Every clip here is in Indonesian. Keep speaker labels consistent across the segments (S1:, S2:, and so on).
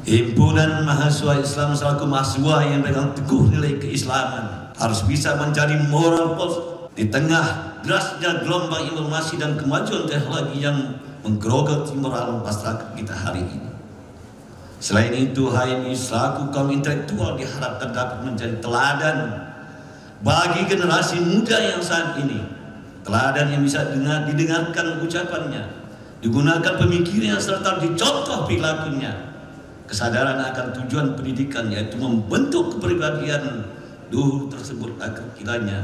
S1: Himpunan Mahasiswa Islam selaku mahasiswa yang dengan teguh nilai keislaman harus bisa menjadi moral pos di tengah derasnya gelombang informasi dan kemajuan teknologi yang menggerogoti moral masyarakat kita hari ini. Selain itu, HMI selaku kaum intelektual diharapkan dapat menjadi teladan bagi generasi muda yang saat ini. Teladan yang bisa didengarkan ucapannya, digunakan pemikiran serta dicontoh perilakunya. Kesadaran akan tujuan pendidikan yaitu membentuk kepribadian luhur tersebut agar kiranya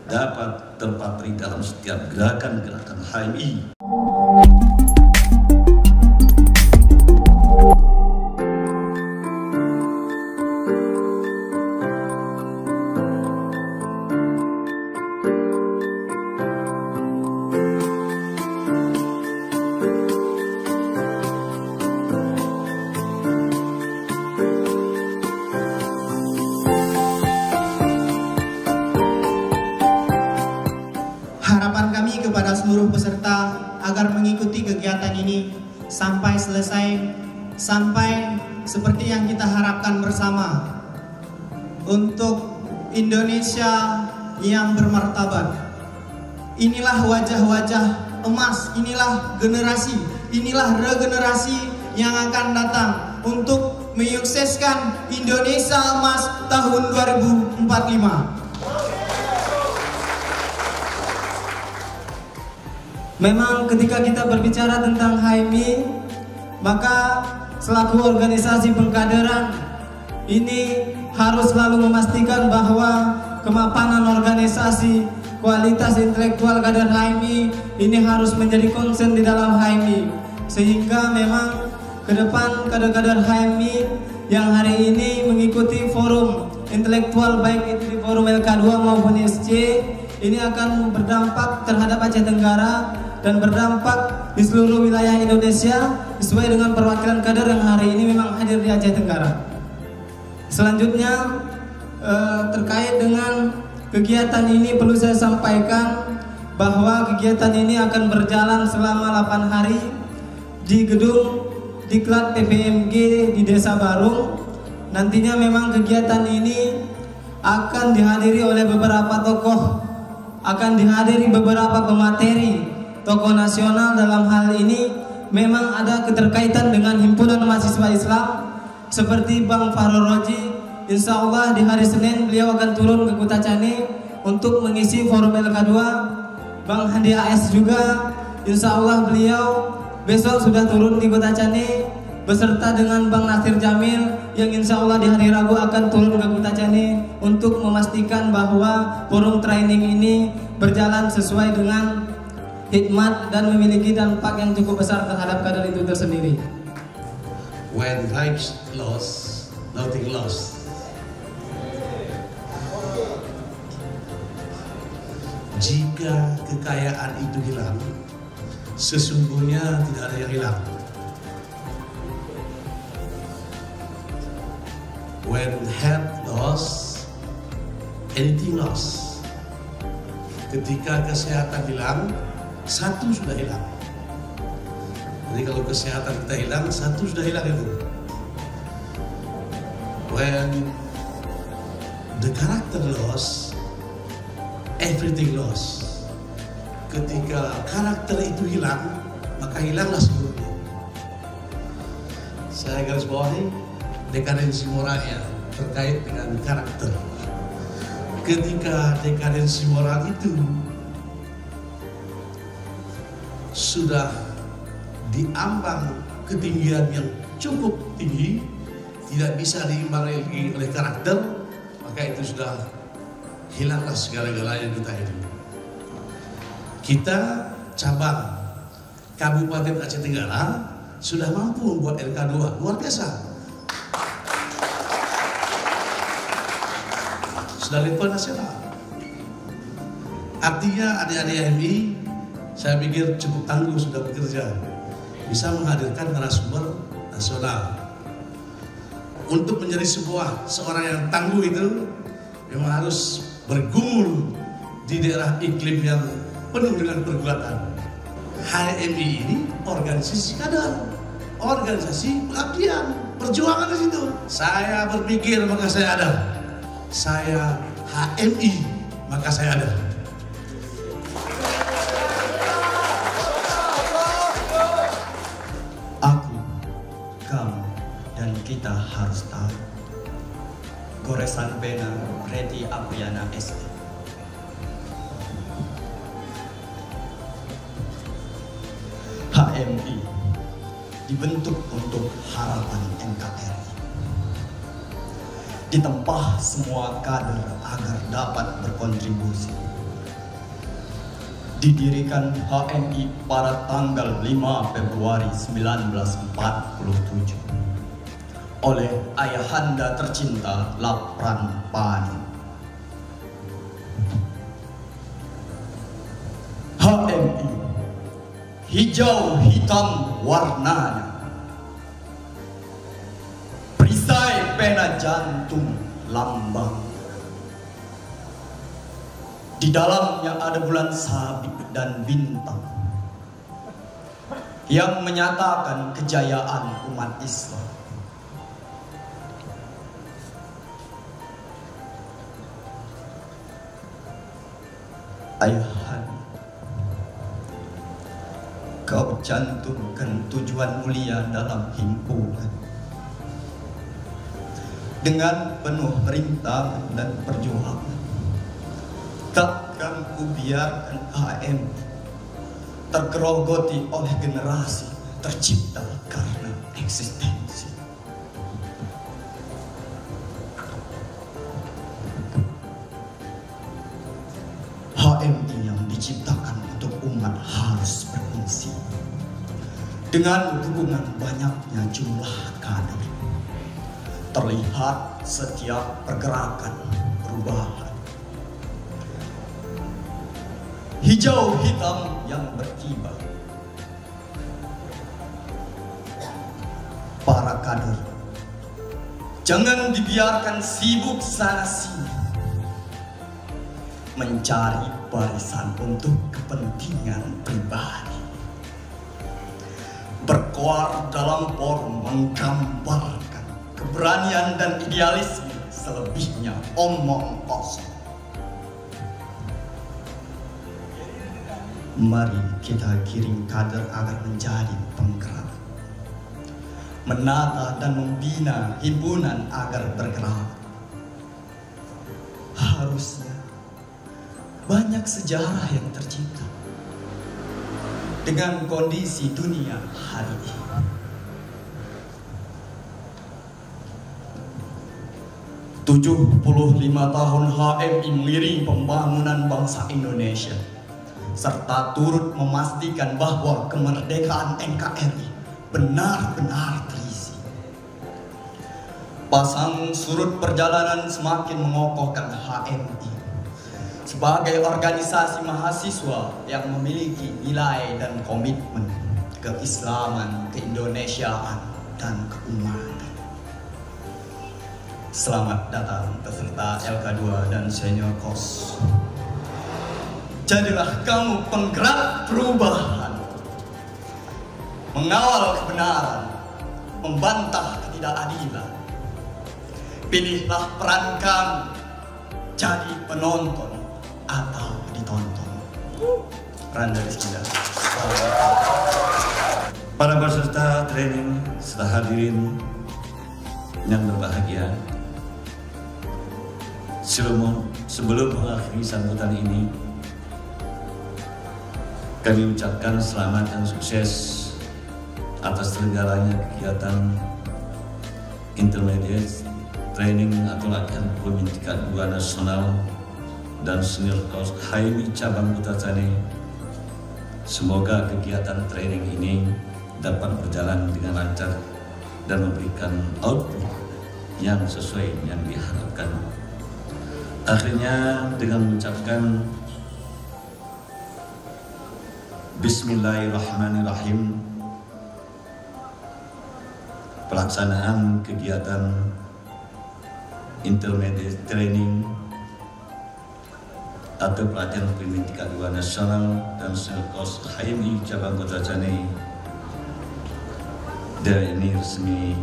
S1: dapat terpatri dalam setiap gerakan-gerakan HMI.
S2: Harapan kami kepada seluruh peserta agar mengikuti kegiatan ini sampai selesai, sampai seperti yang kita harapkan bersama untuk Indonesia yang bermartabat. Inilah wajah-wajah emas, inilah generasi, inilah regenerasi yang akan datang untuk menyukseskan Indonesia Emas tahun 2045.
S3: Memang ketika kita berbicara tentang HMI, maka selaku organisasi pengkaderan ini harus selalu memastikan bahwa kemapanan organisasi, kualitas intelektual kader HMI ini harus menjadi konsen di dalam HMI. Sehingga memang ke depan kader-kader HMI yang hari ini mengikuti forum intelektual baik itu di forum LK2 maupun SC ini akan berdampak terhadap Aceh Tenggara dan berdampak di seluruh wilayah Indonesia sesuai dengan perwakilan kader yang hari ini memang hadir di Aceh Tenggara. Selanjutnya terkait dengan kegiatan ini perlu saya sampaikan bahwa kegiatan ini akan berjalan selama 8 hari di gedung Diklat PPMG di Desa Barung. Nantinya memang kegiatan ini akan dihadiri oleh beberapa tokoh, akan dihadiri beberapa pemateri tokoh nasional. Dalam hal ini memang ada keterkaitan dengan Himpunan Mahasiswa Islam seperti Bang Fahrul Roji. Insya Allah di hari Senin beliau akan turun ke Kutacani untuk mengisi forum LK2. Bang Handi AS juga insya Allah beliau besok sudah turun di Kutacani beserta dengan Bang Nasir Jamil yang insya Allah di hari Rabu akan turun ke Kutacani untuk memastikan bahwa forum training ini berjalan sesuai dengan hikmat dan memiliki dampak yang cukup besar terhadap kader itu tersendiri.
S1: When life's lost, nothing lost. Jika kekayaan itu hilang, sesungguhnya tidak ada yang hilang. When health lost, anything lost. Ketika kesehatan hilang, satu sudah hilang. Jadi kalau kesehatan kita hilang, satu sudah hilang itu. When the character lost, everything lost. Ketika karakter itu hilang, maka hilanglah seluruhnya. Saya garis bawahi dekadensi moralnya terkait dengan karakter. Ketika dekadensi moral itu sudah diambang ketinggian yang cukup tinggi, tidak bisa diimbangi oleh karakter, maka itu sudah hilanglah segala-galanya kita ini. Kita cabang Kabupaten Aceh Tenggara sudah mampu membuat LK2, luar biasa. Sudah level nasional. Artinya adik-adik HMI saya pikir cukup tangguh sudah bekerja, bisa menghadirkan narasumber nasional. Untuk menjadi seorang yang tangguh itu memang harus bergumul di daerah iklim yang penuh dengan pergulatan. HMI ini organisasi kader, organisasi pengabdian.
S4: perjuangan di situ. Saya berpikir maka saya ada. Saya HMI maka saya ada.
S5: Aku, kamu, dan kita harus tahu. Goresan pena Reti Apriana SP. HMI dibentuk untuk harapan NKRI. Ditempah semua kader agar dapat berkontribusi. Didirikan HMI pada tanggal 5 Februari 1947 oleh ayahanda tercinta Lapran Pani. HMI hijau hitam warnanya, perisai pena jantung lambang. Di dalamnya ada bulan sabit dan bintang yang menyatakan kejayaan umat Islam. Ayahanda, kau cantumkan tujuan mulia dalam himpunan. Dengan penuh rintangan dan perjuangan, takkan ku biarkan HMI tergerogoti oleh generasi tercipta karena eksistensi. HMI yang diciptakan untuk umat harus berfungsi. Dengan dukungan banyaknya jumlah kader, terlihat setiap pergerakan perubahan. Hijau hitam yang berkibar. Para kader, jangan dibiarkan sibuk sana-sini mencari barisan untuk kepentingan pribadi. Berkoar dalam forum menggambarkan keberanian dan idealisme, selebihnya omong kosong. Mari kita giring kader agar menjadi penggerak, menata dan membina himpunan agar bergerak. Harusnya banyak sejarah yang tercipta dengan kondisi dunia hari ini. "75 tahun HMI mengiring pembangunan bangsa Indonesia serta turut memastikan bahwa kemerdekaan NKRI benar-benar terisi. Pasang surut perjalanan semakin mengokohkan HMI sebagai organisasi mahasiswa yang memiliki nilai dan komitmen keislaman, keindonesiaan, dan keumatan. Selamat datang peserta LK2 dan senior kos. Jadilah kamu penggerak perubahan, mengawal kebenaran, membantah ketidakadilan. Pilihlah peran kamu, jadi penonton atau ditonton. Randa Rizkida.
S1: Para peserta training serta hadirin yang berbahagia, sebelum mengakhiri sambutan ini, kami ucapkan selamat dan sukses atas terselenggaranya kegiatan Intermediate Training atau latihan kepemimpinan tingkat 2 nasional dan senior kos HMI cabang Butacane. Semoga kegiatan training ini dapat berjalan dengan lancar dan memberikan output yang sesuai yang diharapkan. Akhirnya dengan mengucapkan Bismillahirrahmanirrahim, pelaksanaan kegiatan Intermediate Training atau pelatihan kepemimpinan tingkat 2 nasional dan senior kos HMI cabang Butacane dari ini resmi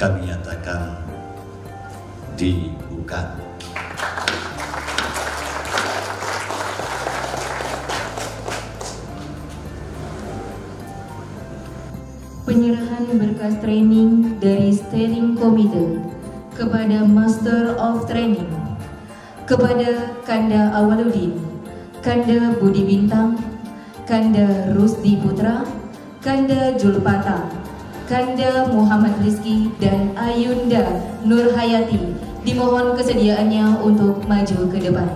S1: kami nyatakan dibuka.
S6: Penyerahan berkas training dari Steering Committee kepada Master of Training, kepada Kanda Awaludin, Kanda Budi Bintang, Kanda Rusdi Putra, Kanda Julpata, Kanda Muhammad Rizki, dan Ayunda Nurhayati. Dimohon kesediaannya untuk maju ke depan.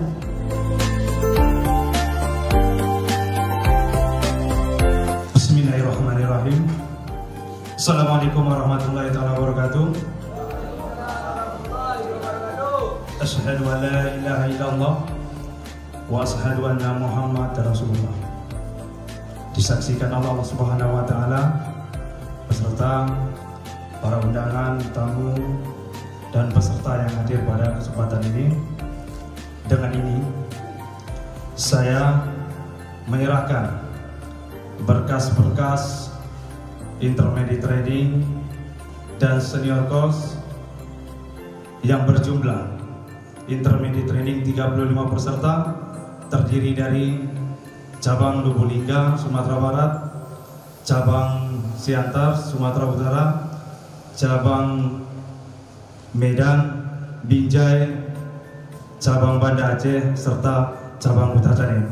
S7: Bismillahirrahmanirrahim. Assalamualaikum warahmatullahi wabarakatuh. Asyhadu an la ilaha illallah wa asyhadu anna Muhammadar Rasulullah. Disaksikan Allah Subhanahu wa taala beserta para undangan, tamu, dan peserta yang hadir pada kesempatan ini. Dengan ini saya menyerahkan berkas-berkas intermediate training dan senior course yang berjumlah intermediate training 35 peserta, terdiri dari cabang Lubulingga, Sumatera Barat, cabang Siantar, Sumatera Utara, cabang Medan, Binjai, cabang Banda Aceh, serta cabang Kutatane.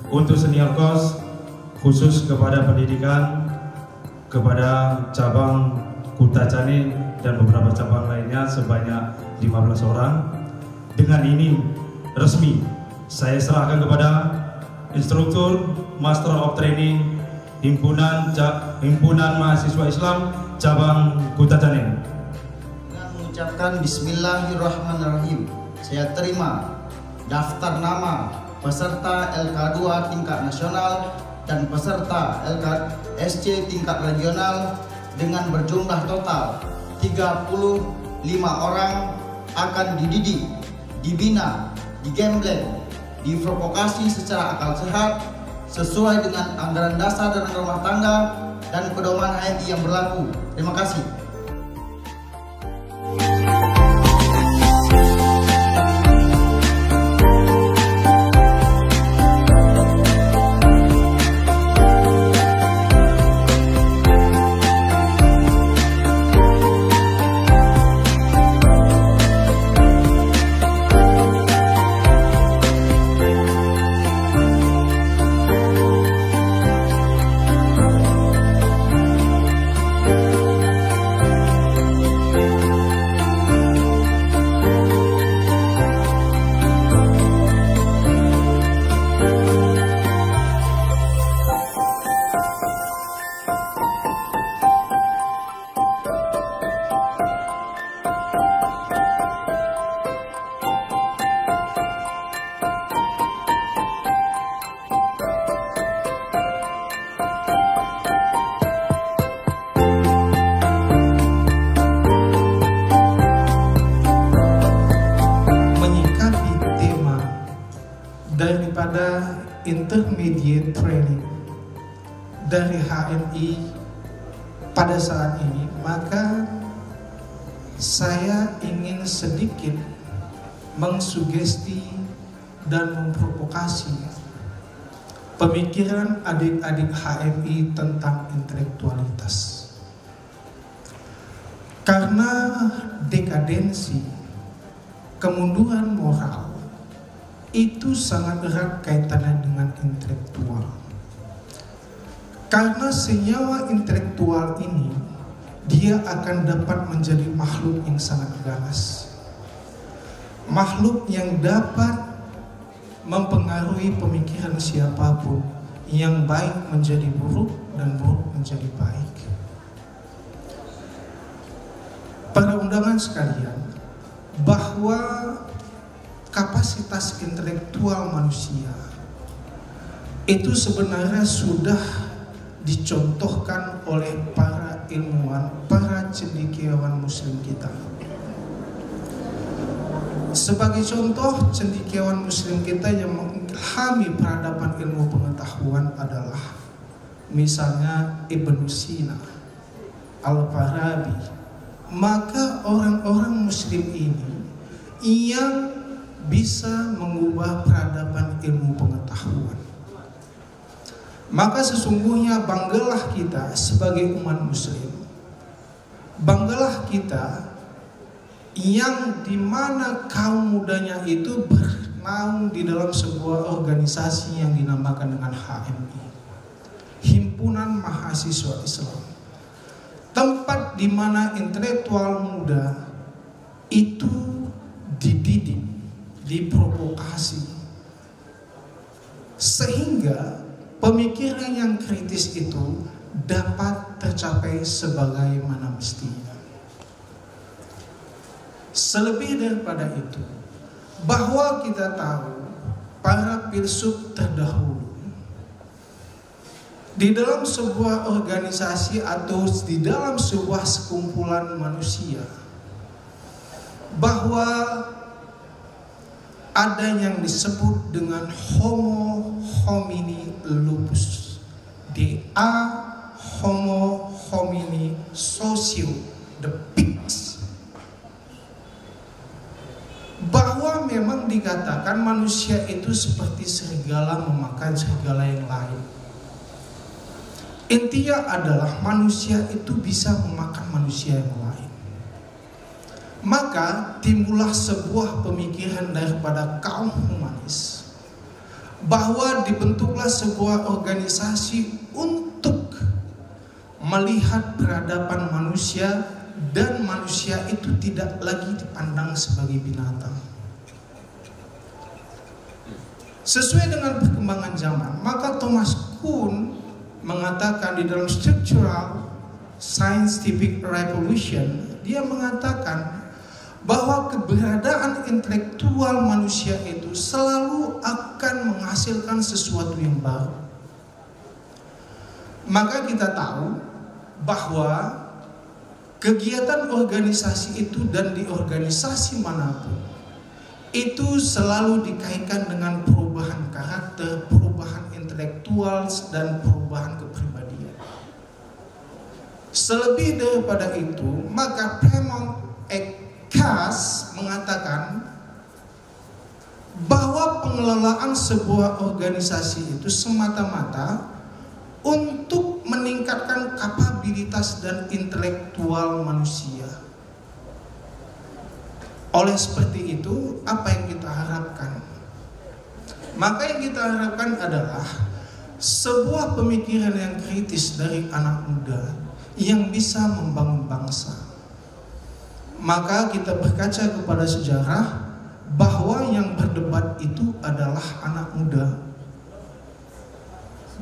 S7: Untuk senior course khusus kepada pendidikan, kepada cabang Kutatane dan beberapa cabang lainnya sebanyak 15 orang. Dengan ini resmi saya serahkan kepada instruktur Master of Training Himpunan Mahasiswa Islam cabang Kutatane.
S8: Dengan mengucapkan Bismillahirrahmanirrahim, saya terima daftar nama peserta LK2 tingkat nasional dan peserta LKSC tingkat regional dengan berjumlah total 35 orang akan dididik, dibina, digembleng, diprovokasi secara akal sehat sesuai dengan anggaran dasar dan rumah tangga dan pedoman HMI yang berlaku. Terima kasih.
S9: Daripada intermediate training dari HMI pada saat ini, maka saya ingin sedikit mengsugesti dan memprovokasi pemikiran adik-adik HMI tentang intelektualitas. Karena dekadensi, kemunduran moral itu sangat erat kaitannya dengan intelektual. Karena senyawa intelektual ini, dia akan dapat menjadi makhluk yang sangat ganas, makhluk yang dapat mempengaruhi pemikiran siapapun, yang baik menjadi buruk dan buruk menjadi baik. Para undangan sekalian, bahwa kapasitas intelektual manusia itu sebenarnya sudah dicontohkan oleh para ilmuwan, para cendekiawan muslim kita. Sebagai contoh, cendekiawan muslim kita yang mengilhami peradaban ilmu pengetahuan adalah misalnya Ibnu Sina, Al-Farabi, maka orang-orang muslim ini yang bisa mengubah peradaban ilmu pengetahuan. Maka sesungguhnya banggalah kita sebagai umat muslim, banggalah kita yang dimana kaum mudanya itu bernaung di dalam sebuah organisasi yang dinamakan dengan HMI, Himpunan Mahasiswa Islam, tempat dimana intelektual muda itu dididik, diprovokasi, sehingga pemikiran yang kritis itu dapat tercapai sebagaimana mestinya. Selebih daripada itu, bahwa kita tahu para filsuf terdahulu di dalam sebuah organisasi atau di dalam sebuah sekumpulan manusia, bahwa ada yang disebut dengan Homo homini lupus, DA Homo homini socio, the pigs. Bahwa memang dikatakan manusia itu seperti serigala memakan serigala yang lain. Intinya adalah manusia itu bisa memakan manusia yang lain. Maka timbullah sebuah pemikiran daripada kaum humanis, bahwa dibentuklah sebuah organisasi untuk melihat peradaban manusia, dan manusia itu tidak lagi dipandang sebagai binatang. Sesuai dengan perkembangan zaman, maka Thomas Kuhn mengatakan di dalam Structural Scientific Revolution, dia mengatakan bahwa keberadaan intelektual manusia itu selalu akan menghasilkan sesuatu yang baru. Maka kita tahu bahwa kegiatan organisasi itu dan di organisasi manapun itu selalu dikaitkan dengan perubahan karakter, perubahan intelektual, dan perubahan kepribadian. Selebih daripada itu, maka Fremont Kas mengatakan bahwa pengelolaan sebuah organisasi itu semata-mata untuk meningkatkan kapabilitas dan intelektual manusia. Oleh seperti itu, apa yang kita harapkan? Maka yang kita harapkan adalah sebuah pemikiran yang kritis dari anak muda yang bisa membangun bangsa. Maka kita berkaca kepada sejarah bahwa yang berdebat itu adalah anak muda.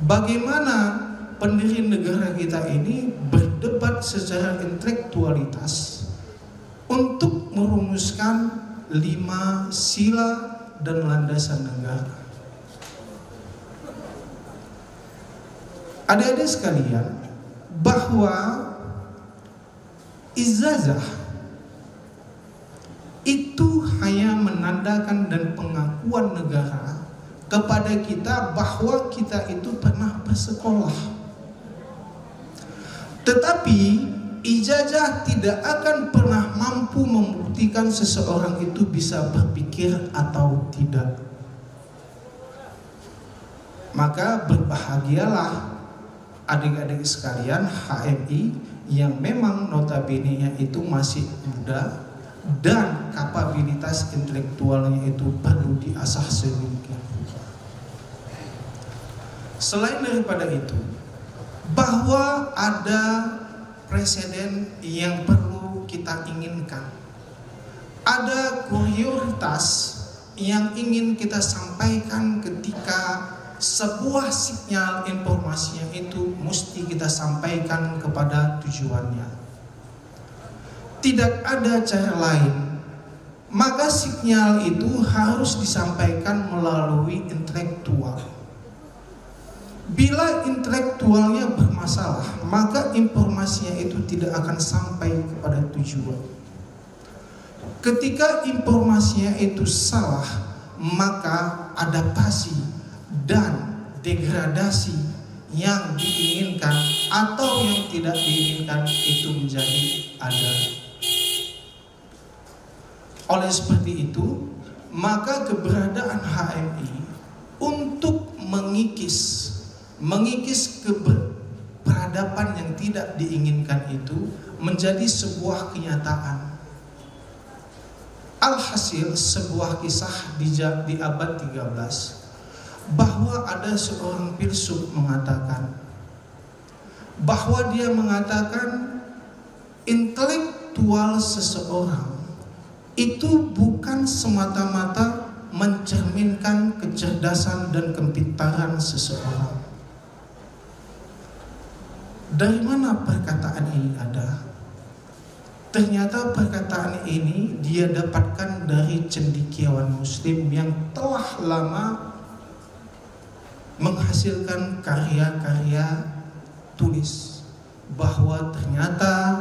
S9: Bagaimana pendiri negara kita ini berdebat secara intelektualitas untuk merumuskan 5 sila dan landasan negara. Adik-adik sekalian, bahwa ijazah itu hanya menandakan dan pengakuan negara kepada kita bahwa kita itu pernah bersekolah. Tetapi ijazah tidak akan pernah mampu membuktikan seseorang itu bisa berpikir atau tidak. Maka berbahagialah adik-adik sekalian HMI yang memang notabene-nya itu masih muda dan kapabilitas intelektualnya itu perlu diasah sedemikian rupa. Selain daripada itu, bahwa ada presiden yang perlu kita inginkan, ada prioritas yang ingin kita sampaikan ketika sebuah sinyal informasinya itu mesti kita sampaikan kepada tujuannya. Tidak ada cara lain, maka sinyal itu harus disampaikan melalui intelektual. Bila intelektualnya bermasalah, maka informasinya itu tidak akan sampai kepada tujuan. Ketika informasinya itu salah, maka adaptasi dan degradasi yang diinginkan atau yang tidak diinginkan itu menjadi ada. Oleh seperti itu, maka keberadaan HMI untuk mengikis peradaban yang tidak diinginkan itu menjadi sebuah kenyataan. Alhasil sebuah kisah di abad 13 bahwa ada seorang filsuf mengatakan bahwa dia mengatakan intelektual seseorang itu bukan semata-mata mencerminkan kecerdasan dan kepintaran seseorang. Dari mana perkataan ini ada? Ternyata perkataan ini dia dapatkan dari cendekiawan muslim yang telah lama menghasilkan karya-karya tulis, bahwa ternyata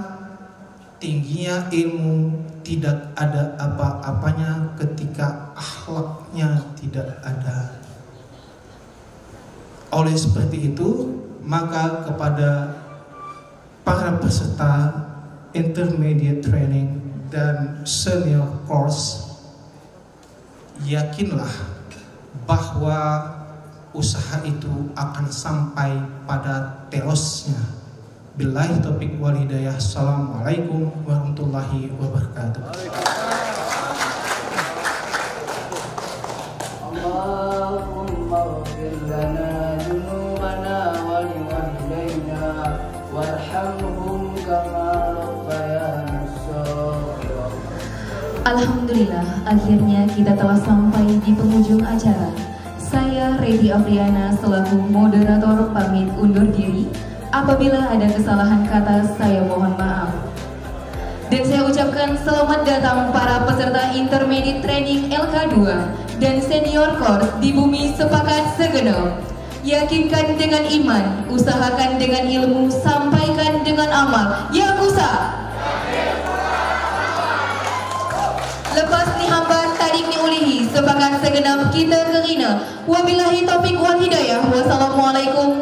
S9: tingginya ilmu tidak ada apa-apanya ketika akhlaknya tidak ada. Oleh seperti itu, maka kepada para peserta intermediate training dan senior course, yakinlah bahwa usaha itu akan sampai pada telosnya. Billahi taufiq wal hidayah. Assalamualaikum warahmatullahi wabarakatuh.
S10: Allahumma ighfir lana dzunubana wa liwalidayna warhamhum kama rabbayana shaghira.
S6: Alhamdulillah, akhirnya kita telah sampai di penghujung acara. Saya Redi Afriana selaku moderator pamit undur diri. Apabila ada kesalahan kata, saya mohon maaf. Dan saya ucapkan selamat datang para peserta intermediate training LK2 dan senior course di Bumi Sepakat Segenap. Yakinkan dengan iman, usahakan dengan ilmu, sampaikan dengan amal. Yakusa. Lepas ni hamba tarik ni ulihi sepakat segenap kita kerina. Wabillahi taufiq wal hidayah. Wassalamualaikum